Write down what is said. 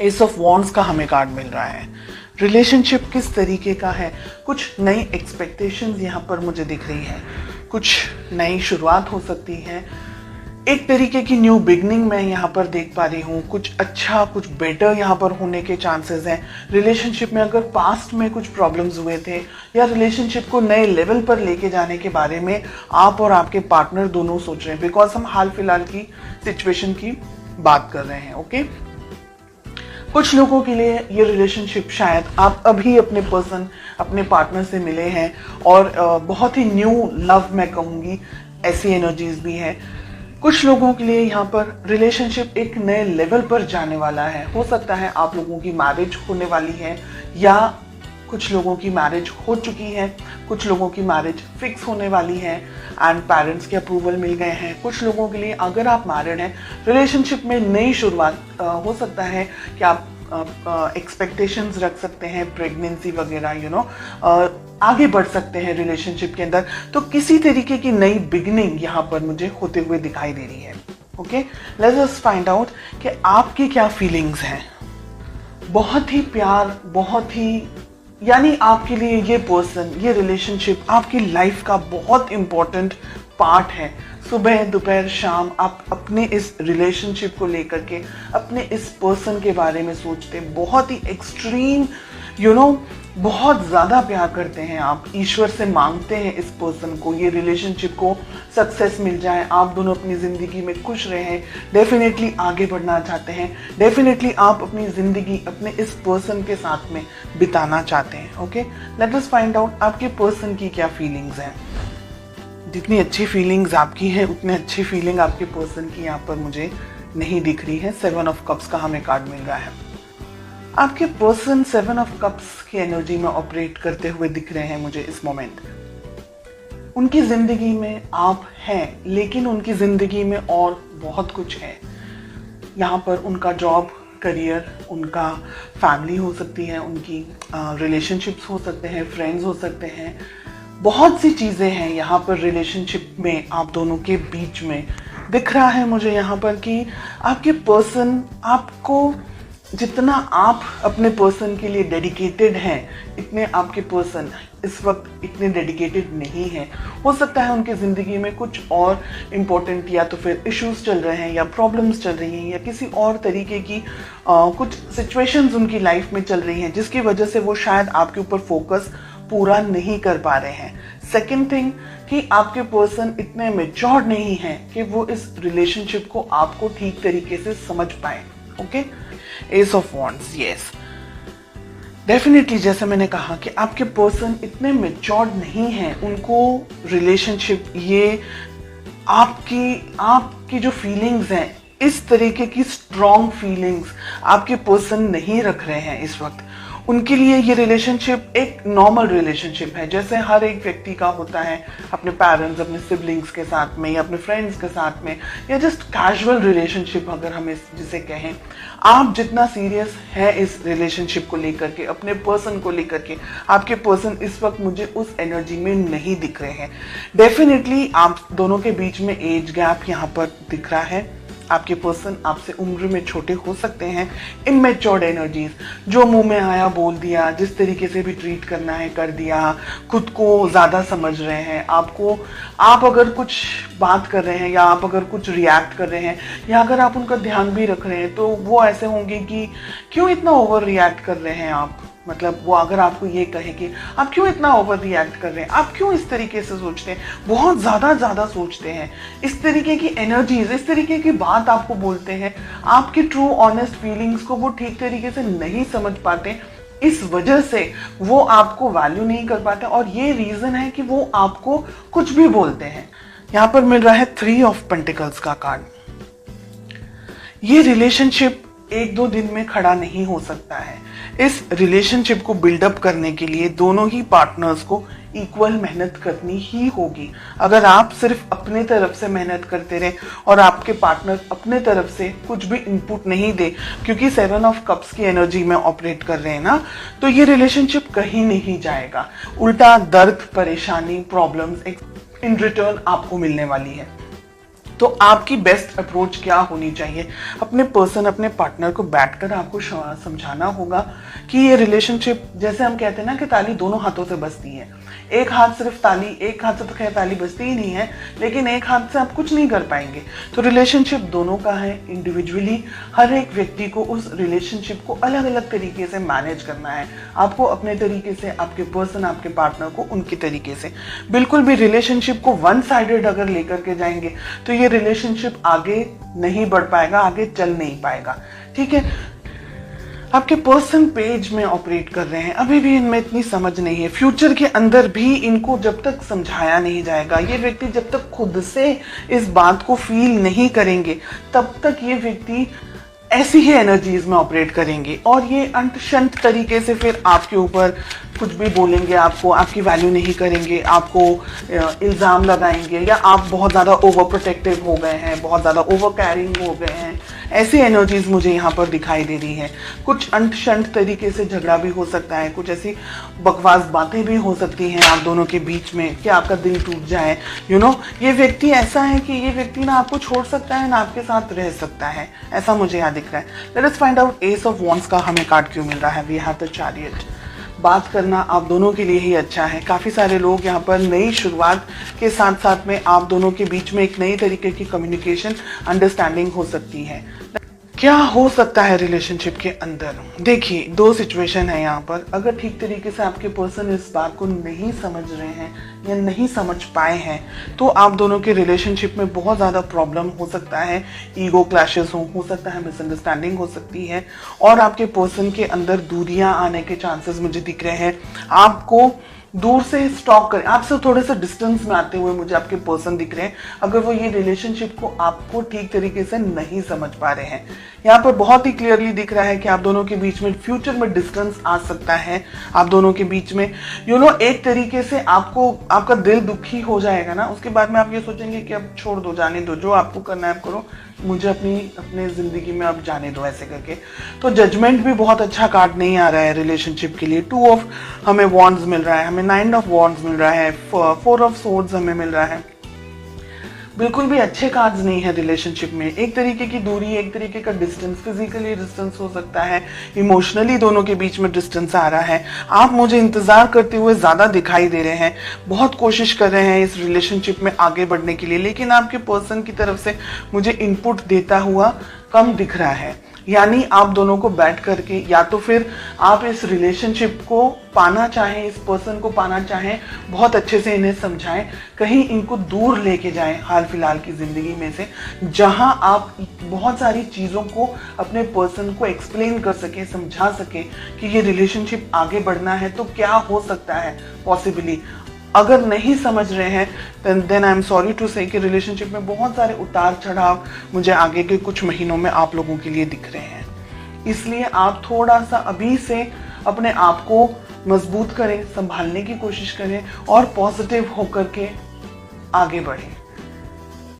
S of wands का हमें card मिल रहा है। रिलेशनशिप किस तरीके का है, कुछ नई एक्सपेक्टेशंस यहाँ पर मुझे दिख रही है, कुछ नई शुरुआत हो सकती है, एक तरीके की न्यू बिगनिंग मैं यहाँ पर देख पा रही हूँ, कुछ अच्छा कुछ बेटर यहाँ पर होने के चांसेस हैं। रिलेशनशिप में अगर पास्ट में कुछ प्रॉब्लम्स हुए थे या रिलेशनशिप को नए लेवल पर लेके जाने के बारे में आप और आपके पार्टनर दोनों सोच रहे हैं, बिकॉज हम हाल फिलहाल की सिचुएशन की बात कर रहे हैं। ओके, कुछ लोगों के लिए ये रिलेशनशिप शायद आप अभी अपने पार्टनर से मिले हैं और बहुत ही न्यू लव मैं कहूँगी, ऐसी एनर्जीज भी है। कुछ लोगों के लिए यहाँ पर रिलेशनशिप एक नए लेवल पर जाने वाला है। हो सकता है आप लोगों की मैरिज होने वाली है या कुछ लोगों की मैरिज हो चुकी है, कुछ लोगों की मैरिज फिक्स होने वाली है एंड पेरेंट्स के अप्रूवल मिल गए हैं। कुछ लोगों के लिए अगर आप मैरिड हैं, रिलेशनशिप में नई शुरुआत हो सकता है कि आप एक्सपेक्टेशंस रख सकते हैं, प्रेगनेंसी वगैरह आगे बढ़ सकते हैं रिलेशनशिप के अंदर। तो किसी तरीके की नई बिगिनिंग यहाँ पर मुझे होते हुए दिखाई दे रही है। Okay, let's us find out कि आपकी क्या फीलिंग्स हैं। बहुत ही प्यार, बहुत ही यानी आपके लिए ये पर्सन, ये रिलेशनशिप आपकी लाइफ का बहुत इंपॉर्टेंट पार्ट है। सुबह दोपहर शाम आप अपने इस रिलेशनशिप को लेकर के, अपने इस पर्सन के बारे में सोचते, बहुत ही एक्सट्रीम बहुत ज़्यादा प्यार करते हैं आप, ईश्वर से मांगते हैं इस पर्सन को, ये रिलेशनशिप को सक्सेस मिल जाए, आप दोनों अपनी ज़िंदगी में खुश रहें, डेफिनेटली आगे बढ़ना चाहते हैं, डेफिनेटली आप अपनी ज़िंदगी अपने इस पर्सन के साथ में बिताना चाहते हैं। Okay, late us find out आपके पर्सन की क्या फीलिंग्स हैं। जितनी अच्छी फीलिंग्स आपकी हैं उतनी अच्छी फीलिंग आपके पर्सन की यहाँ पर मुझे नहीं दिख रही है। 7 ऑफ कप्स का हमें कार्ड मिल रहा है। आपके पर्सन 7 ऑफ कप्स की एनर्जी में ऑपरेट करते हुए दिख रहे हैं मुझे इस मोमेंट। उनकी जिंदगी में आप हैं, लेकिन उनकी जिंदगी में और बहुत कुछ है। यहाँ पर उनका जॉब, करियर, उनका फैमिली हो सकती है, उनकी रिलेशनशिप्स हो सकते हैं, फ्रेंड्स हो सकते हैं, बहुत सी चीज़ें हैं यहाँ पर रिलेशनशिप में आप दोनों के बीच में। दिख रहा है मुझे यहाँ पर कि आपके पर्सन आपको, जितना आप अपने पर्सन के लिए डेडिकेटेड हैं, इतने आपके पर्सन इस वक्त इतने डेडिकेटेड नहीं हैं। हो सकता है उनकी ज़िंदगी में कुछ और इम्पोर्टेंट या तो फिर इश्यूज चल रहे हैं या प्रॉब्लम्स चल रही हैं या किसी और तरीके की कुछ सिचुएशंस उनकी लाइफ में चल रही हैं, जिसकी वजह से वो शायद आपके ऊपर फोकस पूरा नहीं कर पा रहे हैं। सेकेंड थिंग कि आपके पर्सन इतने मैच्योर नहीं हैं कि वो इस रिलेशनशिप को आपको ठीक तरीके से समझ पाए। Okay, S of wands, yes, definitely जैसे मैंने कहा कि आपके पर्सन इतने मैच्योर्ड नहीं हैं, उनको रिलेशनशिप, ये आपकी जो फीलिंग्स हैं, इस तरीके की स्ट्रॉन्ग फीलिंग्स आपके पर्सन नहीं रख रहे हैं इस वक्त। उनके लिए ये रिलेशनशिप एक नॉर्मल रिलेशनशिप है, जैसे हर एक व्यक्ति का होता है अपने पेरेंट्स, अपने सिबलिंग्स के साथ में या अपने फ्रेंड्स के साथ में, या जस्ट कैजुअल रिलेशनशिप अगर हम जिसे कहें। आप जितना सीरियस है इस रिलेशनशिप को लेकर के, अपने पर्सन को लेकर के, आपके पर्सन इस वक्त मुझे उस एनर्जी में नहीं दिख रहे हैं। डेफिनेटली आप दोनों के बीच में एज गैप यहाँ पर दिख रहा है। आपके पर्सन आपसे उम्र में छोटे हो सकते हैं। इमेच्योर्ड एनर्जीज, जो मुंह में आया बोल दिया, जिस तरीके से भी ट्रीट करना है कर दिया, खुद को ज़्यादा समझ रहे हैं। आप अगर कुछ बात कर रहे हैं या आप अगर कुछ रिएक्ट कर रहे हैं या अगर आप उनका ध्यान भी रख रहे हैं, तो वो ऐसे होंगे कि क्यों इतना ओवर रिएक्ट कर रहे हैं आप। मतलब वो अगर आपको ये कहे कि आप क्यों इतना ओवर रिएक्ट कर रहे हैं, आप क्यों इस तरीके से सोचते हैं, बहुत ज़्यादा सोचते हैं, इस तरीके की एनर्जीज, इस तरीके की बात आपको बोलते हैं, आपकी ट्रू ऑनेस्ट फीलिंग्स को वो ठीक तरीके से नहीं समझ पाते, इस वजह से वो आपको वैल्यू नहीं कर पाते और ये रीज़न है कि वो आपको कुछ भी बोलते हैं। यहाँ पर मिल रहा है 3 ऑफ पेंटिकल्स का कार्ड। ये रिलेशनशिप 1-2 दिन में खड़ा नहीं हो सकता है। इस रिलेशनशिप को बिल्डअप करने के लिए दोनों ही पार्टनर्स को इक्वल मेहनत करनी ही होगी। अगर आप सिर्फ अपने तरफ से मेहनत करते रहे और आपके पार्टनर अपने तरफ से कुछ भी इनपुट नहीं दे, क्योंकि 7 ऑफ कप्स की एनर्जी में ऑपरेट कर रहे हैं ना, तो ये रिलेशनशिप कहीं नहीं जाएगा। उल्टा दर्द, परेशानी, प्रॉब्लम्स इन रिटर्न आपको मिलने वाली है। तो आपकी बेस्ट अप्रोच क्या होनी चाहिए? अपने पर्सन, अपने पार्टनर को बैठकर आपको समझाना होगा कि ये रिलेशनशिप, जैसे हम कहते हैं ना कि ताली दोनों हाथों से बजती है। एक हाथ सिर्फ ताली, एक हाथ से तो खैर ताली बजती ही नहीं है, लेकिन एक हाथ से आप कुछ नहीं कर पाएंगे। तो रिलेशनशिप दोनों का है। इंडिविजुअली हर एक व्यक्ति को उस रिलेशनशिप को अलग अलग तरीके से मैनेज करना है। आपको अपने तरीके से, आपके पर्सन, आपके पार्टनर को उनके तरीके से। बिल्कुल भी रिलेशनशिप को वन साइडेड अगर लेकर के जाएंगे तो ये रिलेशनशिप आगे नहीं बढ़ पाएगा, आगे चल नहीं पाएगा। ठीक है, आपके पर्सन पेज में ऑपरेट कर रहे हैं, अभी भी इनमें इतनी समझ नहीं है। फ्यूचर के अंदर भी इनको जब तक समझाया नहीं जाएगा, ये व्यक्ति जब तक खुद से इस बात को फील नहीं करेंगे, तब तक ये व्यक्ति ऐसी ही एनर्जीज में ऑपरेट करेंगे और ये अंत शंत तरीके से फिर आपके ऊपर कुछ भी बोलेंगे, आपको, आपकी वैल्यू नहीं करेंगे, आपको इल्ज़ाम लगाएंगे, या आप बहुत ज़्यादा ओवर प्रोटेक्टिव हो गए हैं, बहुत ज़्यादा ओवर कैरिंग हो गए हैं। ऐसी एनर्जीज मुझे यहाँ पर दिखाई दे रही है। कुछ अंत शंत तरीके से झगड़ा भी हो सकता है, कुछ ऐसी बकवास बातें भी हो सकती हैं आप दोनों के बीच में कि आपका दिल टूट जाए। ये व्यक्ति ऐसा है कि ये व्यक्ति ना आपको छोड़ सकता है ना आपके साथ रह सकता है, ऐसा मुझे यहाँ दिख रहा है। Let us find out ace of wands का हमें कार्ड क्यों मिल रहा है। We have the chariot. बात करना आप दोनों के लिए ही अच्छा है। काफ़ी सारे लोग यहाँ पर नई शुरुआत के साथ साथ में आप दोनों के बीच में एक नई तरीके की कम्युनिकेशन, अंडरस्टैंडिंग हो सकती है। क्या हो सकता है रिलेशनशिप के अंदर? देखिए, दो सिचुएशन है यहाँ पर। अगर ठीक तरीके से आपके पर्सन इस बात को नहीं समझ रहे हैं या नहीं समझ पाए हैं तो आप दोनों के रिलेशनशिप में बहुत ज़्यादा प्रॉब्लम हो सकता है। ईगो क्लैशेस हो सकता है, मिसअंडरस्टैंडिंग हो सकती है और आपके पर्सन के अंदर दूरियां आने के चांसेस मुझे दिख रहे हैं। आपको दूर से स्टॉक करें, आपसे थोड़े से डिस्टेंस में आते हुए मुझे आपके पर्सन दिख रहे हैं, अगर वो ये रिलेशनशिप को आपको ठीक तरीके से नहीं समझ पा रहे हैं। यहाँ पर बहुत ही क्लियरली दिख रहा है कि आप दोनों के बीच में फ्यूचर में डिस्टेंस आ सकता है। आप दोनों के बीच में एक तरीके से आपको, आपका दिल दुखी हो जाएगा ना, उसके बाद में आप ये सोचेंगे कि अब छोड़ दो, जाने दो, जो आपको करना है आप करो, मुझे अपने जिंदगी में अब जाने दो, ऐसे करके। तो जजमेंट भी बहुत अच्छा कार्ड नहीं आ रहा है रिलेशनशिप के लिए। 2 ऑफ हमें वॉन्ड्स मिल रहा है, हमें 9 ऑफ वॉन्ड्स मिल रहा है, 4 ऑफ सोर्ड्स हमें मिल रहा है। बिल्कुल भी अच्छे कार्ड्स नहीं है रिलेशनशिप में। एक तरीके की दूरी, एक तरीके का डिस्टेंस, फिजिकली डिस्टेंस हो सकता है, इमोशनली दोनों के बीच में डिस्टेंस आ रहा है। आप मुझे इंतजार करते हुए ज्यादा दिखाई दे रहे हैं, बहुत कोशिश कर रहे हैं इस रिलेशनशिप में आगे बढ़ने के लिए, लेकिन आपके पर्सन की तरफ से मुझे इनपुट देता हुआ कम दिख रहा है। यानी आप दोनों को बैठ करके, या तो फिर आप इस रिलेशनशिप को पाना चाहें, इस पर्सन को पाना चाहें, बहुत अच्छे से इन्हें समझाएं, कहीं इनको दूर लेके जाएं हाल फिलहाल की जिंदगी में से, जहां आप बहुत सारी चीज़ों को अपने पर्सन को एक्सप्लेन कर सके, समझा सके कि ये रिलेशनशिप आगे बढ़ना है तो क्या हो सकता है पॉसिबली। अगर नहीं समझ रहे हैं then I am sorry to say कि रिलेशनशिप में बहुत सारे उतार चढ़ाव मुझे आगे के कुछ महीनों में आप लोगों के लिए दिख रहे हैं। इसलिए आप थोड़ा सा अभी से अपने आप को मजबूत करें, संभालने की कोशिश करें और पॉजिटिव होकर के आगे बढ़ें।